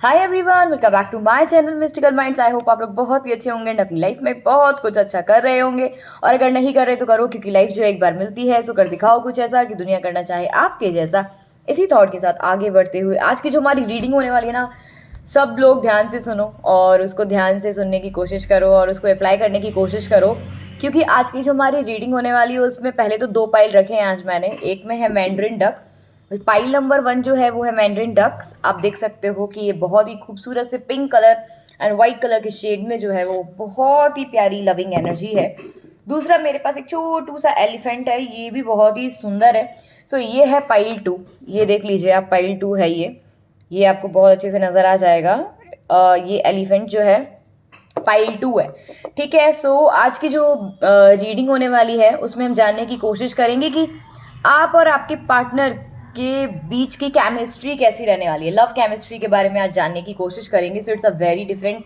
Hi everyone, welcome back to my channel mystical minds. I hope आप लोग बहुत ही अच्छे होंगे एंड अपनी लाइफ में बहुत कुछ अच्छा कर रहे होंगे। और अगर नहीं कर रहे तो करो, क्योंकि लाइफ जो एक बार मिलती है सो कर दिखाओ कुछ ऐसा कि दुनिया करना चाहे आपके जैसा। इसी थॉट के साथ आगे बढ़ते हुए आज की जो हमारी रीडिंग होने वाली है ना, सब लोग ध्यान से सुनो और उसको ध्यान से सुनने की कोशिश करो और उसको अप्लाई करने की कोशिश करो। क्योंकि आज की जो हमारी रीडिंग होने वाली है उसमें पहले तो 2 पाइल रखे हैं आज मैंने। एक में है मैंड्रिन डक। पाइल नंबर 1 जो है वो है मैंड्रिन डक्स। आप देख सकते हो कि ये बहुत ही खूबसूरत से pink colour and white colour के शेड में जो है वो बहुत ही प्यारी लविंग एनर्जी है। दूसरा मेरे पास एक छोटू सा एलिफेंट है, ये भी बहुत ही सुंदर है। सो ये है पाइल 2। ये देख लीजिए आप, पाइल 2 है ये आपको बहुत अच्छे से नज़र आ जाएगा। ये एलिफेंट जो है पाइल 2 है। ठीक है, सो आज की जो रीडिंग होने वाली है उसमें हम जानने की कोशिश करेंगे कि आप और आपके पार्टनर के बीच की केमिस्ट्री कैसी रहने वाली है। लव केमिस्ट्री के बारे में आज जानने की कोशिश करेंगे। So it's a very different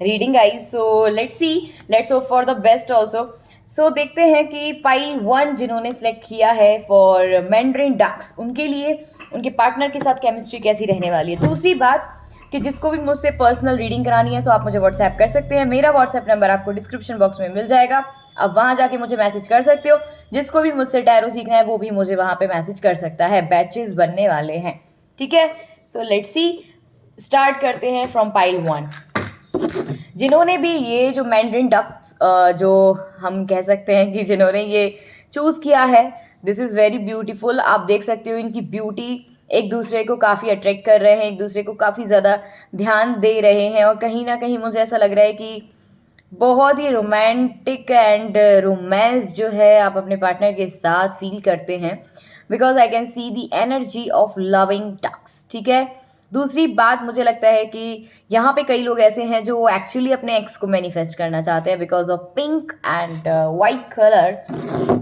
reading guys. So let's hope for the best also. सो देखते हैं कि पाइल 1 जिन्होंने सेलेक्ट किया है फॉर मैंड्रिन डक्स, उनके लिए उनके पार्टनर के साथ केमिस्ट्री कैसी रहने वाली है। दूसरी बात कि जिसको भी मुझसे पर्सनल रीडिंग करानी है सो आप मुझे व्हाट्सएप कर सकते हैं। मेरा व्हाट्सएप नंबर आपको डिस्क्रिप्शन बॉक्स में मिल जाएगा। अब वहाँ जाके मुझे मैसेज कर सकते हो। जिसको भी मुझसे टैरो सीखना है वो भी मुझे वहाँ पे मैसेज कर सकता है। बैचेस बनने वाले हैं, ठीक है। सो लेट्स सी, स्टार्ट करते हैं फ्रॉम पाइल 1। जिन्होंने भी ये जो मैंड्रिन डक्स जो हम कह सकते हैं कि जिन्होंने ये चूज़ किया है, दिस इज़ वेरी ब्यूटीफुल। आप देख सकते हो इनकी ब्यूटी एक दूसरे को काफ़ी अट्रैक्ट कर रहे हैं, एक दूसरे को काफ़ी ज़्यादा ध्यान दे रहे हैं। और कहीं ना कहीं मुझे ऐसा लग रहा है कि बहुत ही रोमांटिक एंड रोमांस जो है आप अपने पार्टनर के साथ फील करते हैं, because I can see the energy of loving talks. ठीक है, दूसरी बात मुझे लगता है कि यहाँ पे कई लोग ऐसे हैं जो एक्चुअली अपने एक्स को मैनिफेस्ट करना चाहते हैं because of pink and white colour.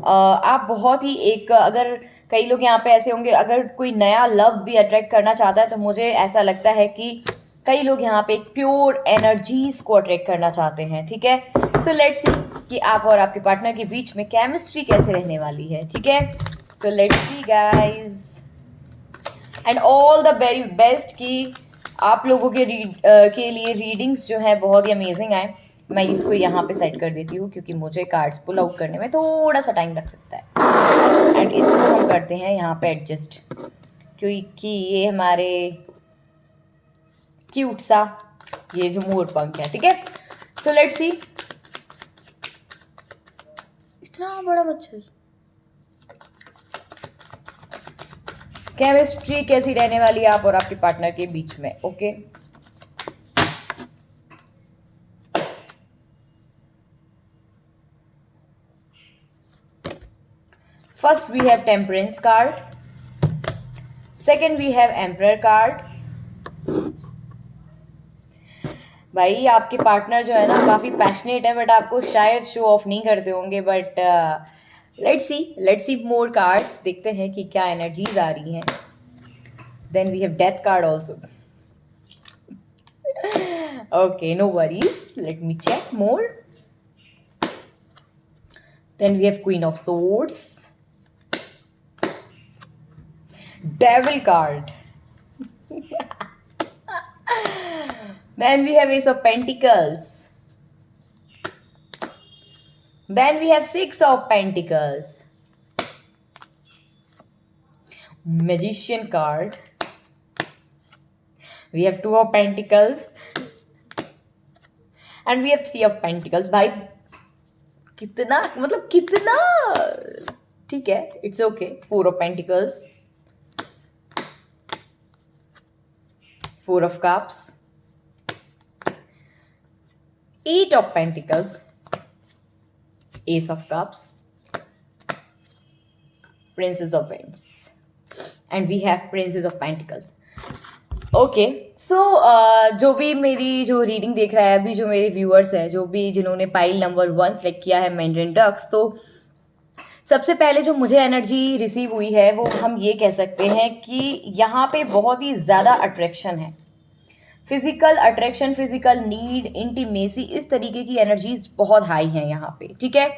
आप बहुत ही एक, अगर कई लोग यहाँ पे ऐसे होंगे, अगर कोई नया लव भी अट्रैक्ट करना चाहता है तो मुझे ऐसा लगता है कि कई लोग यहाँ पे एक प्योर एनर्जीज को अट्रैक्ट करना चाहते हैं। ठीक है, सो लेट्स सी कि आप और आपके पार्टनर के बीच में केमिस्ट्री कैसे रहने वाली है। ठीक है, so let's see guys and all the very best कि आप लोगों के लिए रीडिंग्स जो है बहुत ही अमेजिंग आए। मैं इसको यहाँ पे सेट कर देती हूँ क्योंकि मुझे कार्ड्स पुल आउट करने में थोड़ा सा टाइम लग सकता है। एंड इसको हम करते हैं यहाँ पे एडजस्ट, क्योंकि ये हमारे क्यूट सा ये जो मोर पंख है। ठीक है, सो लेट्स सी। इतना बड़ा मच्छर। केमिस्ट्री कैसी रहने वाली है आप और आपके पार्टनर के बीच में। Okay, first we have temperance card, second we have emperor card. भाई आपके पार्टनर जो है ना काफ़ी पैशनेट है, बट आपको शायद शो ऑफ नहीं करते होंगे। But let's see more cards, देखते हैं कि क्या एनर्जीज आ रही हैं। Then we have death card also. Okay, no worries, let me check more. Then we have queen of swords, devil card. Then we have Ace of Pentacles. Then we have Six of Pentacles. Magician card. We have Two of Pentacles. And we have Three of Pentacles. भाई कितना, मतलब कितना, ठीक है, it's okay. Four of Pentacles. Four of Cups. Eight of Pentacles, Ace of Cups, Princess of Wands, and we have Princess of Pentacles. Okay, so जो भी मेरी जो रीडिंग देख रहा है अभी, जो मेरे व्यूअर्स हैं, जो भी जिन्होंने पाइल नंबर 1 सेलेक्ट किया है मैंड्रिन डक्स, तो सबसे पहले जो मुझे एनर्जी रिसीव हुई है वो हम ये कह सकते हैं कि यहाँ पे बहुत ही ज़्यादा अट्रैक्शन है। Physical attraction, physical need, intimacy, इस तरीके की एनर्जीज बहुत हाई हैं यहाँ पे। ठीक है,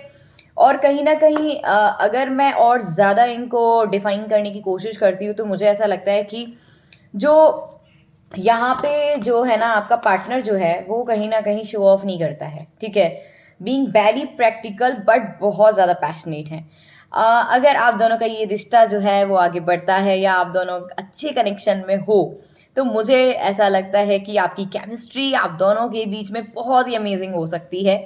और कहीं ना कहीं अगर मैं और ज़्यादा इनको डिफाइन करने की कोशिश करती हूँ तो मुझे ऐसा लगता है कि जो यहाँ पे जो है ना, आपका पार्टनर जो है वो कहीं ना कहीं शो ऑफ नहीं करता है, ठीक है। बीइंग वेरी प्रैक्टिकल बट बहुत ज़्यादा पैशनेट है। अगर आप दोनों का ये रिश्ता जो है वो आगे बढ़ता है या आप दोनों अच्छे कनेक्शन में हो, तो मुझे ऐसा लगता है कि आपकी केमिस्ट्री आप दोनों के बीच में बहुत ही अमेजिंग हो सकती है,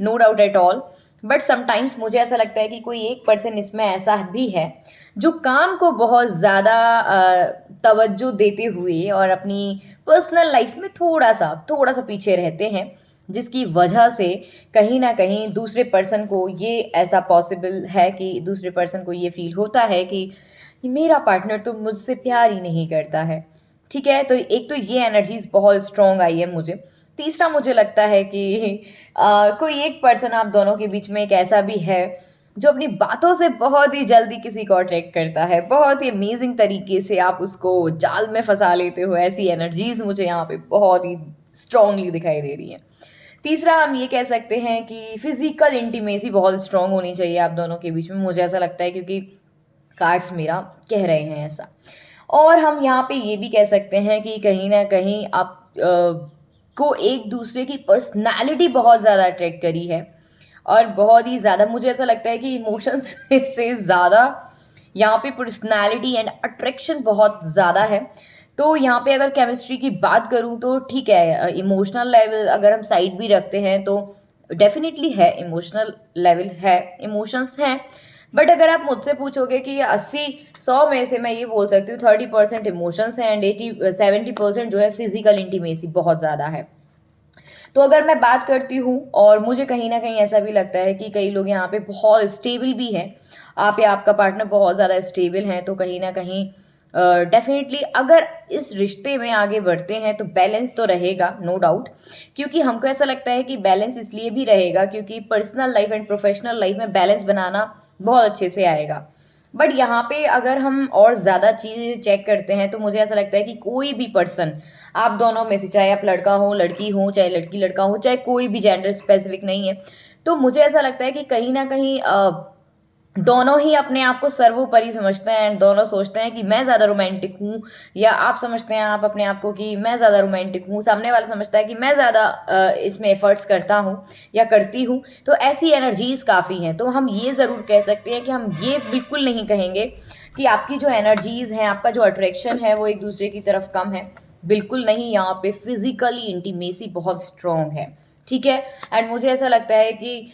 no doubt at all. But sometimes मुझे ऐसा लगता है कि कोई एक पर्सन इसमें ऐसा भी है जो काम को बहुत ज़्यादा तवज्जो देते हुए और अपनी पर्सनल लाइफ में थोड़ा सा पीछे रहते हैं, जिसकी वजह से कहीं ना कहीं दूसरे पर्सन को ये ऐसा पॉसिबल है कि दूसरे पर्सन को ये फील होता है कि मेरा पार्टनर तो मुझसे प्यार ही नहीं करता है, ठीक है। तो एक तो ये एनर्जीज बहुत स्ट्रॉन्ग आई है मुझे। तीसरा मुझे लगता है कि कोई एक पर्सन आप दोनों के बीच में एक ऐसा भी है जो अपनी बातों से बहुत ही जल्दी किसी को अट्रैक्ट करता है, बहुत ही अमेजिंग तरीके से आप उसको जाल में फंसा लेते हो। ऐसी एनर्जीज मुझे यहाँ पे बहुत ही स्ट्रांगली दिखाई दे रही है। तीसरा हम ये कह सकते हैं कि फिजिकल इंटीमेसी बहुत स्ट्रांग होनी चाहिए आप दोनों के बीच में, मुझे ऐसा लगता है, क्योंकि कार्ड्स मेरा कह रहे हैं ऐसा। और हम यहाँ पे ये भी कह सकते हैं कि कहीं ना कहीं आप को एक दूसरे की पर्सनालिटी बहुत ज़्यादा अट्रैक्ट करी है, और बहुत ही ज़्यादा मुझे ऐसा लगता है कि इमोशंस से ज़्यादा यहाँ पे पर्सनालिटी एंड अट्रैक्शन बहुत ज़्यादा है। तो यहाँ पे अगर केमिस्ट्री की बात करूँ तो ठीक है, इमोशनल लेवल अगर हम साइड भी रखते हैं तो डेफिनेटली है, इमोशनल लेवल है, इमोशंस हैं। बट अगर आप मुझसे पूछोगे कि 80-100 में से मैं ये बोल सकती हूँ 30% इमोशंस हैं एंड 70% जो है फिजिकल इंटीमेसी बहुत ज़्यादा है। तो अगर मैं बात करती हूँ, और मुझे कहीं ना कहीं ऐसा भी लगता है कि कई लोग यहाँ पे बहुत स्टेबल भी हैं, आप या आपका पार्टनर बहुत ज़्यादा स्टेबल हैं, तो कहीं ना कहीं डेफिनेटली अगर इस रिश्ते में आगे बढ़ते हैं तो बैलेंस तो रहेगा, नो डाउट। क्योंकि हमको ऐसा लगता है कि बैलेंस इसलिए भी रहेगा क्योंकि personal life and professional life में बैलेंस बनाना बहुत अच्छे से आएगा। बट यहाँ पे अगर हम और ज़्यादा चीज़ें चेक करते हैं तो मुझे ऐसा लगता है कि कोई भी पर्सन आप दोनों में से, चाहे आप लड़का हो लड़की हो, चाहे लड़की लड़का हो, चाहे कोई भी जेंडर स्पेसिफिक नहीं है, तो मुझे ऐसा लगता है कि कहीं ना कहीं दोनों ही अपने आप को सर्वोपरि समझते हैं एंड दोनों सोचते हैं कि मैं ज़्यादा रोमांटिक हूँ, या आप समझते हैं आप अपने आप को कि मैं ज़्यादा रोमांटिक हूँ, सामने वाला समझता है कि मैं ज़्यादा इसमें एफर्ट्स करता हूँ या करती हूँ। तो ऐसी एनर्जीज काफ़ी हैं। तो हम ये ज़रूर कह सकते हैं कि हम ये बिल्कुल नहीं कहेंगे कि आपकी जो एनर्जीज़ हैं, आपका जो अट्रैक्शन है वो एक दूसरे की तरफ कम है, बिल्कुल नहीं। यहाँ पे फिजिकली इंटीमेसी बहुत स्ट्रॉन्ग है, ठीक है। एंड मुझे ऐसा लगता है कि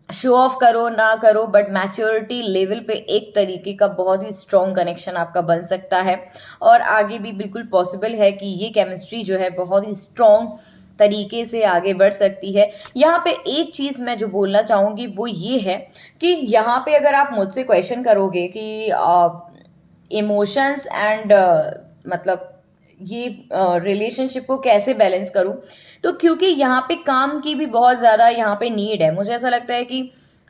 शो ऑफ करो ना करो, बट मैच्योरिटी लेवल पे एक तरीके का बहुत ही स्ट्रॉन्ग कनेक्शन आपका बन सकता है, और आगे भी बिल्कुल पॉसिबल है कि ये केमिस्ट्री जो है बहुत ही स्ट्रॉन्ग तरीके से आगे बढ़ सकती है। यहाँ पे एक चीज़ मैं जो बोलना चाहूँगी वो ये है कि यहाँ पे अगर आप मुझसे क्वेश्चन करोगे कि इमोशंस एंड मतलब ये रिलेशनशिप को कैसे बैलेंस करूँ, तो क्योंकि यहाँ पे काम की भी बहुत ज़्यादा यहाँ पे नीड है। मुझे ऐसा लगता है कि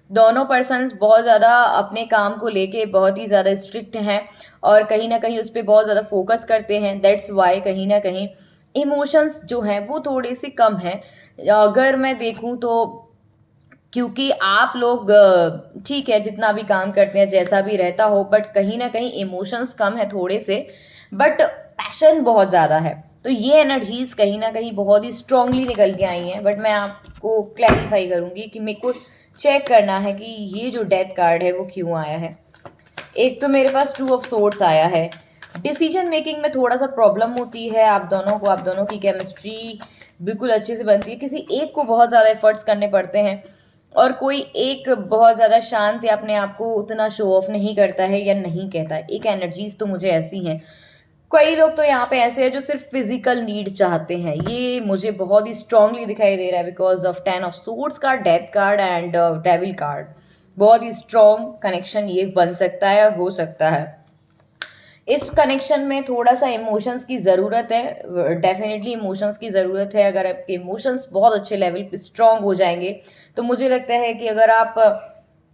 दोनों पर्सन्स बहुत ज़्यादा अपने काम को लेके बहुत ही ज़्यादा स्ट्रिक्ट हैं और कहीं ना कहीं उस पर बहुत ज़्यादा फोकस करते हैं। दैट्स वाई कहीं ना कहीं इमोशंस जो हैं वो थोड़े से कम हैं। अगर मैं देखूँ तो क्योंकि आप लोग ठीक है जितना भी काम करते हैं जैसा भी रहता हो, बट कहीं ना कहीं इमोशंस कम है थोड़े से, बट पैशन बहुत ज़्यादा है। तो ये एनर्जीज कहीं ना कहीं बहुत ही स्ट्रांगली निकल के आई हैं। बट मैं आपको क्लैरिफाई करूँगी कि मेरे को चेक करना है कि ये जो डेथ कार्ड है वो क्यों आया है। एक तो मेरे पास 2 ऑफ सोर्ड्स आया है। डिसीजन मेकिंग में थोड़ा सा प्रॉब्लम होती है आप दोनों को, आप दोनों की केमिस्ट्री बिल्कुल अच्छे से बनती है, किसी एक को बहुत ज़्यादा एफर्ट्स करने पड़ते हैं और कोई एक बहुत ज़्यादा शांत या अपने आप को उतना शो ऑफ नहीं करता है या नहीं कहता है। एक एनर्जीज तो मुझे ऐसी हैं। कई लोग तो यहाँ पे ऐसे हैं जो सिर्फ फिजिकल नीड चाहते हैं, ये मुझे बहुत ही स्ट्रांगली दिखाई दे रहा है because of 10 of swords card, death card and devil card. बहुत ही स्ट्रॉन्ग कनेक्शन ये बन सकता है और हो सकता है। इस कनेक्शन में थोड़ा सा इमोशंस की ज़रूरत है, डेफिनेटली इमोशंस की ज़रूरत है। अगर आपके इमोशंस बहुत अच्छे लेवल पे स्ट्रांग हो जाएंगे तो मुझे लगता है कि अगर आप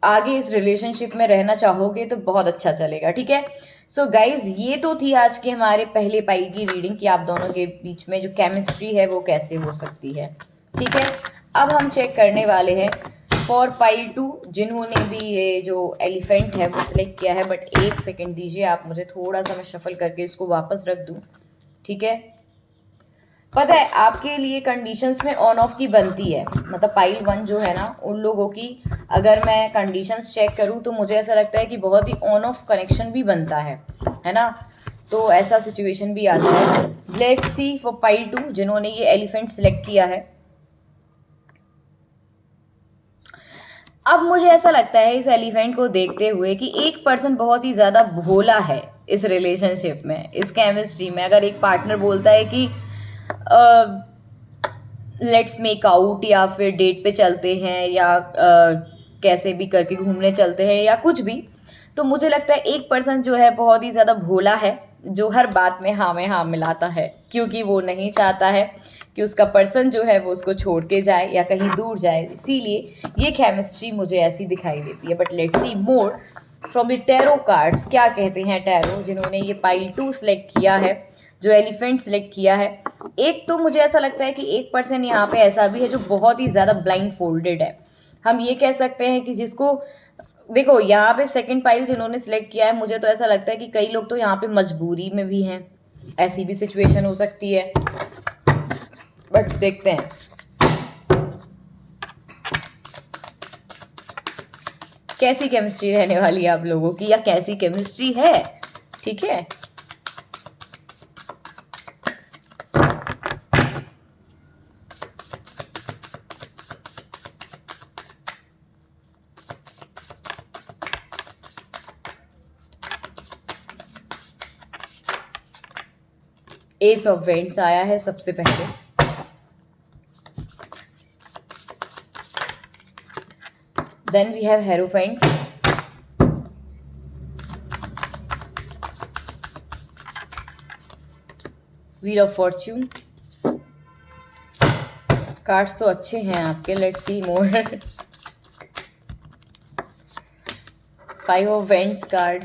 आगे इस रिलेशनशिप में रहना चाहोगे तो बहुत अच्छा चलेगा, ठीक है। सो गाइज ये तो थी आज की हमारे पहले पाइल की रीडिंग कि आप दोनों के बीच में जो केमिस्ट्री है वो कैसे हो सकती है, ठीक है। अब हम चेक करने वाले हैं फॉर पाइल 2 जिन्होंने भी ये जो एलिफेंट है वो सिलेक्ट किया है। बट एक सेकेंड दीजिए आप मुझे, थोड़ा सा मैं शफल करके इसको वापस रख दूँ ठीक है। पता है आपके लिए कंडीशंस में ऑन ऑफ की बनती है, मतलब पाइल 1 जो है ना उन लोगों की, अगर मैं कंडीशंस चेक करूं तो मुझे ऐसा लगता है कि बहुत ही ऑन ऑफ कनेक्शन भी बनता है ना। तो ऐसा सिचुएशन भी आता है। लेट्स सी फॉर पाइल 2 जिन्होंने ये एलिफेंट सिलेक्ट किया है। अब मुझे ऐसा लगता है इस एलिफेंट को देखते हुए कि एक पर्सन बहुत ही ज़्यादा भोला है इस रिलेशनशिप में, इस केमिस्ट्री में। अगर एक पार्टनर बोलता है कि लेट्स मेक आउट या फिर डेट पे चलते हैं या कैसे भी करके घूमने चलते हैं या कुछ भी, तो मुझे लगता है एक पर्सन जो है बहुत ही ज़्यादा भोला है, जो हर बात में हाँ मिलाता है, क्योंकि वो नहीं चाहता है कि उसका पर्सन जो है वो उसको छोड़ के जाए या कहीं दूर जाए। इसीलिए ये केमिस्ट्री मुझे ऐसी दिखाई देती है। But let's see more from the tarot cards, क्या कहते हैं टैरो जिन्होंने ये पाइल 2 सेलेक्ट किया है, जो एलिफेंट सेलेक्ट किया है। एक तो मुझे ऐसा लगता है कि एक पर्सन यहाँ पे ऐसा भी है जो बहुत ही ज़्यादा ब्लाइंड फोल्डेड है। हम ये कह सकते हैं कि जिसको, देखो यहाँ पे सेकंड पाइल जिन्होंने सिलेक्ट किया है, मुझे तो ऐसा लगता है कि कई लोग तो यहाँ पे मजबूरी में भी हैं, ऐसी भी सिचुएशन हो सकती है। बट देखते हैं कैसी केमिस्ट्री रहने वाली है आप लोगों की, या कैसी केमिस्ट्री है। ठीक है, एस ऑफ वेंट्स आया है सबसे पहले। Then we have hierophant, wheel of fortune. Cards तो अच्छे हैं आपके, let's see more. 5 of wands card,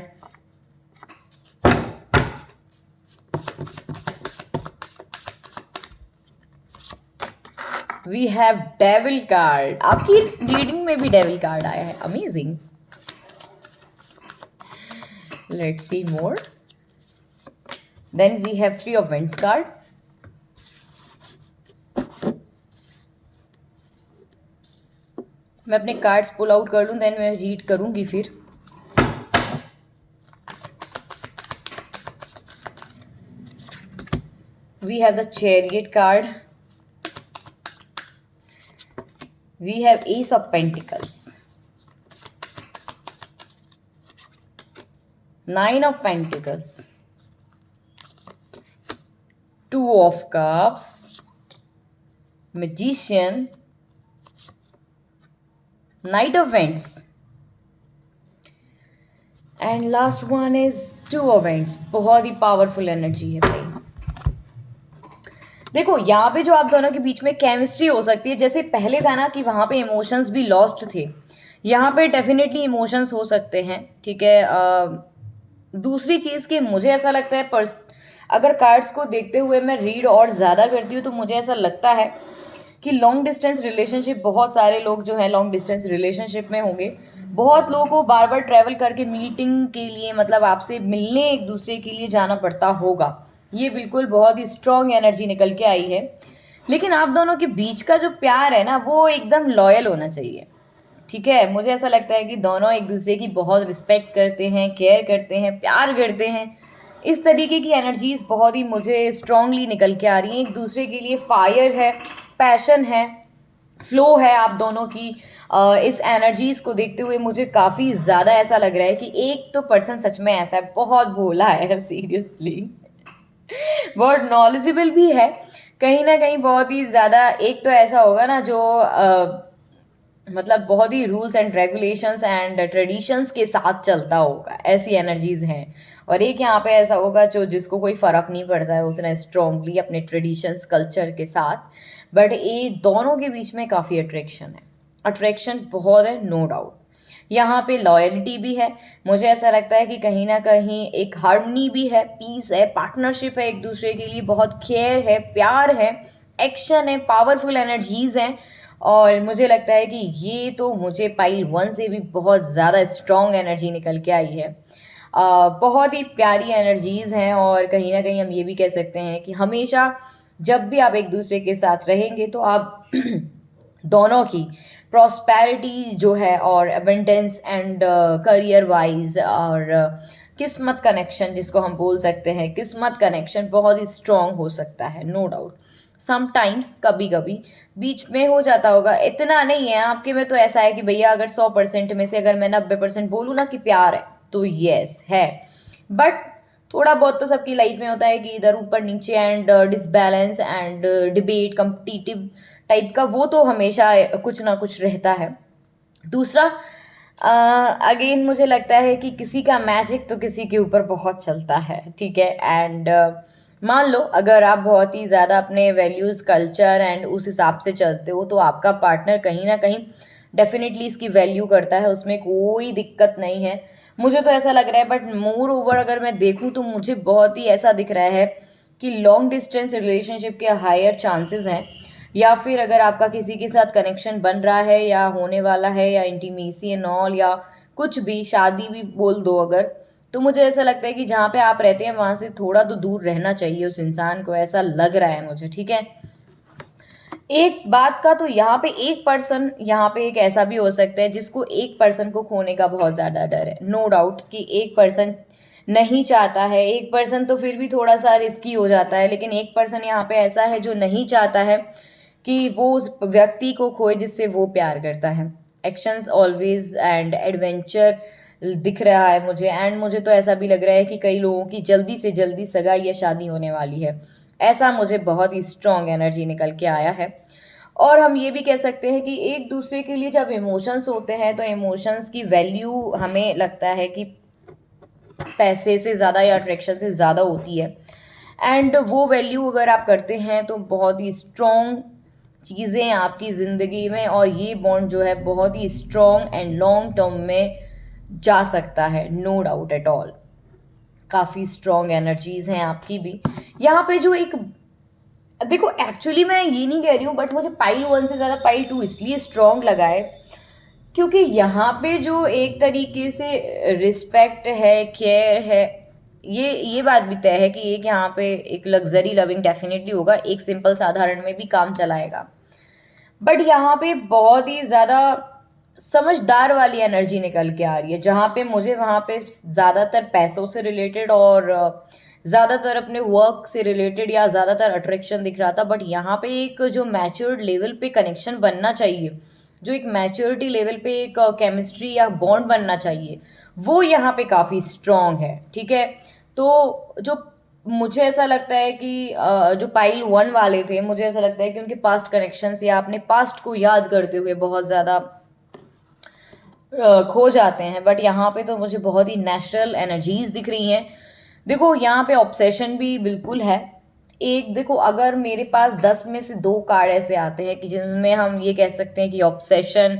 we have devil card. आपकी रीडिंग में भी डेविल कार्ड आया है, amazing. Let's see more. Then we have 3 of wands card, मैं अपने कार्ड्स पुल आउट कर लूं, देन मैं रीड करूंगी फिर। We have the chariot card, we have ace of pentacles, 9 of pentacles, 2 of cups, magician, knight of wands, and last one is 2 of wands। बहुत ही powerful energy है भाई। देखो यहाँ पे जो आप दोनों के बीच में केमिस्ट्री हो सकती है, जैसे पहले था ना कि वहाँ पे इमोशंस भी लॉस्ट थे, यहाँ पे डेफिनेटली इमोशंस हो सकते हैं। ठीक है, दूसरी चीज़ कि मुझे ऐसा लगता है अगर कार्ड्स को देखते हुए मैं रीड और ज़्यादा करती हूँ तो मुझे ऐसा लगता है कि लॉन्ग डिस्टेंस रिलेशनशिप, बहुत सारे लोग जो है लॉन्ग डिस्टेंस रिलेशनशिप में होंगे। बहुत लोगों को बार बार ट्रैवल करके मीटिंग के लिए, मतलब आपसे मिलने एक दूसरे के लिए जाना पड़ता होगा। ये बिल्कुल बहुत ही स्ट्रॉन्ग एनर्जी निकल के आई है। लेकिन आप दोनों के बीच का जो प्यार है ना वो एकदम लॉयल होना चाहिए। ठीक है, मुझे ऐसा लगता है कि दोनों एक दूसरे की बहुत रिस्पेक्ट करते हैं, केयर करते हैं, प्यार करते हैं। इस तरीके की एनर्जीज बहुत ही मुझे स्ट्रांगली निकल के आ रही हैं। एक दूसरे के लिए फायर है, पैशन है, फ्लो है आप दोनों की। इस एनर्जीज को देखते हुए मुझे काफ़ी ज़्यादा ऐसा लग रहा है कि एक तो पर्सन सच में ऐसा है, बहुत भोला है सीरियसली, बहुत नॉलेजेबल भी है कहीं ना कहीं, बहुत ही ज़्यादा। एक तो ऐसा होगा ना जो मतलब बहुत ही rules and regulations and traditions के साथ चलता होगा, ऐसी एनर्जीज हैं। और एक यहाँ पे ऐसा होगा जो जिसको कोई फ़र्क नहीं पड़ता है उतना स्ट्रॉन्गली अपने ट्रेडिशंस कल्चर के साथ। बट ये दोनों के बीच में काफ़ी अट्रैक्शन है, अट्रैक्शन बहुत है, नो डाउट। यहाँ पे लॉयल्टी भी है, मुझे ऐसा लगता है कि कहीं ना कहीं एक हार्मनी भी है, पीस है, पार्टनरशिप है, एक दूसरे के लिए बहुत केयर है, प्यार है, एक्शन है, पावरफुल एनर्जीज हैं। और मुझे लगता है कि ये तो मुझे पाइल 1 से भी बहुत ज़्यादा स्ट्रॉन्ग एनर्जी निकल के आई है। बहुत ही प्यारी एनर्जीज़ हैं और कहीं ना कहीं हम ये भी कह सकते हैं कि हमेशा जब भी आप एक दूसरे के साथ रहेंगे तो आप दोनों की प्रॉस्पेरिटी जो है और अबंडेंस एंड करियर वाइज और किस्मत कनेक्शन जिसको हम बोल सकते हैं, किस्मत कनेक्शन बहुत ही स्ट्रॉन्ग हो सकता है, नो डाउट। समटाइम्स कभी कभी बीच में हो जाता होगा, इतना नहीं है आपके में। तो ऐसा है कि भैया अगर 100% में से अगर मैं 90% बोलूँ ना कि प्यार है तो यस है, बट थोड़ा बहुत तो सबकी लाइफ में होता है कि इधर ऊपर नीचे and disbalance and debate competitive type का, वो तो हमेशा कुछ ना कुछ रहता है। दूसरा अगेन मुझे लगता है कि किसी का मैजिक तो किसी के ऊपर बहुत चलता है, ठीक है। एंड मान लो अगर आप बहुत ही ज़्यादा अपने वैल्यूज़ कल्चर एंड उस हिसाब से चलते हो तो आपका पार्टनर कहीं ना कहीं डेफिनेटली इसकी वैल्यू करता है, उसमें कोई दिक्कत नहीं है, मुझे तो ऐसा लग रहा है। बट मोर ओवर अगर मैं देखूं तो मुझे बहुत ही ऐसा दिख रहा है कि लॉन्ग डिस्टेंस रिलेशनशिप के हायर चांसेस हैं, या फिर अगर आपका किसी के साथ कनेक्शन बन रहा है या होने वाला है या इंटीमेसी एंड ऑल या कुछ भी, शादी भी बोल दो अगर, तो मुझे ऐसा लगता है कि जहाँ पे आप रहते हैं वहाँ से थोड़ा तो दूर रहना चाहिए उस इंसान को, ऐसा लग रहा है मुझे, ठीक है। एक बात का तो यहाँ पे एक पर्सन यहाँ पे एक ऐसा भी हो सकता है जिसको एक पर्सन को खोने का बहुत ज़्यादा डर है, नो डाउट कि एक पर्सन नहीं चाहता है, एक पर्सन तो फिर भी थोड़ा सा रिस्की हो जाता है, लेकिन एक पर्सन यहाँ पे ऐसा है जो नहीं चाहता है कि वो उस व्यक्ति को खोए जिससे वो प्यार करता है। एक्शंस ऑलवेज एंड एडवेंचर दिख रहा है मुझे, एंड मुझे तो ऐसा भी लग रहा है कि कई लोगों की जल्दी से जल्दी सगाई या शादी होने वाली है, ऐसा मुझे बहुत ही स्ट्रॉन्ग एनर्जी निकल के आया है। और हम ये भी कह सकते हैं कि एक दूसरे के लिए जब इमोशंस होते हैं तो इमोशंस की वैल्यू हमें लगता है कि पैसे से ज़्यादा या अट्रैक्शन से ज़्यादा होती है, एंड वो वैल्यू अगर आप करते हैं तो बहुत ही स्ट्रॉन्ग चीज़ें आपकी ज़िंदगी में, और ये बॉन्ड जो है बहुत ही स्ट्रॉन्ग एंड लॉन्ग टर्म में जा सकता है, नो डाउट एट ऑल। काफ़ी स्ट्रॉन्ग एनर्जीज हैं आपकी भी यहाँ पे। जो एक देखो एक्चुअली मैं ये नहीं कह रही हूँ, बट मुझे पाइल 1 से ज़्यादा पाइल 2 इसलिए स्ट्रॉन्ग लगा है क्योंकि यहाँ पे जो एक तरीके से रिस्पेक्ट है, केयर है, ये बात भी तय है कि एक यहाँ पे एक लग्जरी लविंग डेफिनेटली होगा, एक सिंपल साधारण में भी काम चलाएगा, बट यहाँ पे बहुत ही ज़्यादा समझदार वाली एनर्जी निकल के आ रही है, जहाँ पे मुझे वहाँ पे ज़्यादातर पैसों से रिलेटेड और ज़्यादातर अपने वर्क से रिलेटेड या ज़्यादातर अट्रैक्शन दिख रहा था। बट यहाँ पे एक जो मैच्योर्ड लेवल पे कनेक्शन बनना चाहिए, जो एक मैच्योरिटी लेवल पे एक केमिस्ट्री या बॉन्ड बनना चाहिए, वो यहाँ पे काफ़ी स्ट्रॉन्ग है, ठीक है। तो जो मुझे ऐसा लगता है कि जो पाइल 1 वाले थे, मुझे ऐसा लगता है कि उनके पास्ट कनेक्शंस या अपने पास्ट को याद करते हुए बहुत ज़्यादा खो जाते हैं, बट यहाँ पे तो मुझे बहुत ही नेचुरल एनर्जीज दिख रही हैं। देखो यहाँ पे ऑब्सेशन भी बिल्कुल है। एक देखो अगर मेरे पास 10 में से 2 कार्ड ऐसे आते हैं कि जिनमें हम ये कह सकते हैं कि ऑब्सेशन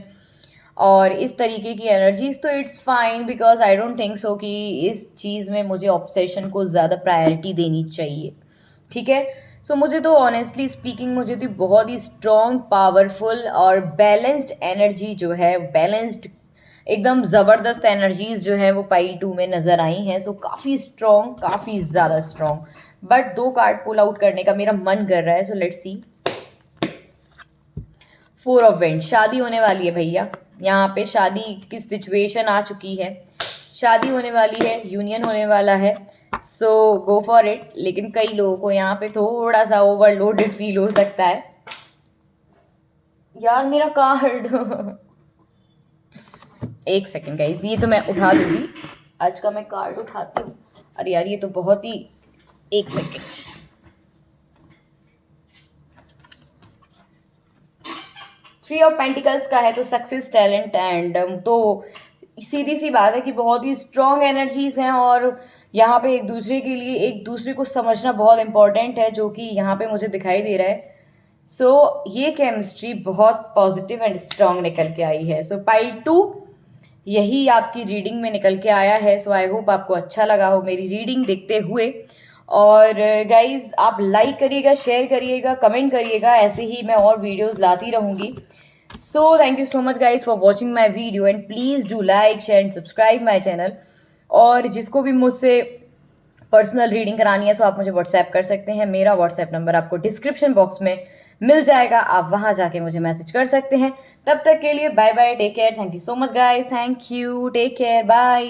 और इस तरीके की एनर्जीज, तो it's fine, because I don't think so कि इस चीज़ में मुझे ऑब्सेशन को ज़्यादा प्रायोरिटी देनी चाहिए, ठीक है। सो मुझे तो ऑनेस्टली स्पीकिंग मुझे तो बहुत ही स्ट्रॉन्ग, पावरफुल और बैलेंस्ड एनर्जी जो है, बैलेंस्ड एकदम ज़बरदस्त एनर्जीज जो है वो पाइल 2 में नज़र आई हैं। सो काफ़ी स्ट्रॉन्ग, काफ़ी ज़्यादा strong, but 2 card pull out करने का मेरा मन कर रहा है। So let's see. 4 ऑफ वेंड, शादी होने वाली है भैया, यहाँ पे शादी की सिचुएशन आ चुकी है, शादी होने वाली है, यूनियन होने वाला है, सो गो फॉर इट। लेकिन कई लोगों को यहाँ पे थोड़ा सा ओवरलोडेड फील हो सकता है। यार मेरा कार्ड एक सेकेंड गाइस, ये तो मैं उठा लूँगी, आज का मैं कार्ड उठाती हूँ। अरे यार ये तो बहुत ही, एक सेकेंड, थ्री ऑफ पेंटिकल्स का है तो सक्सेस, टैलेंट एंड तो सीधी सी बात है कि बहुत ही स्ट्रॉन्ग एनर्जीज हैं, और यहाँ पे एक दूसरे के लिए एक दूसरे को समझना बहुत इंपॉर्टेंट है, जो कि यहाँ पे मुझे दिखाई दे रहा है। सो ये केमिस्ट्री बहुत पॉजिटिव एंड स्ट्रॉन्ग निकल के आई है। सो पाइल 2 यही आपकी रीडिंग में निकल के आया है। सो आई होप आपको अच्छा लगा हो मेरी रीडिंग देखते हुए, और गाइज आप लाइक करिएगा, शेयर करिएगा, कमेंट करिएगा, ऐसे ही मैं और वीडियोस लाती रहूँगी। So thank you so much guys for watching my video, and please do like, share and subscribe my channel. और जिसको भी मुझसे पर्सनल रीडिंग करानी है सो आप मुझे व्हाट्सएप कर सकते हैं। मेरा व्हाट्सएप नंबर आपको डिस्क्रिप्शन बॉक्स में मिल जाएगा, आप वहाँ जाके मुझे मैसेज कर सकते हैं। तब तक के लिए bye bye, take care, thank you so much guys, thank you, take care, bye.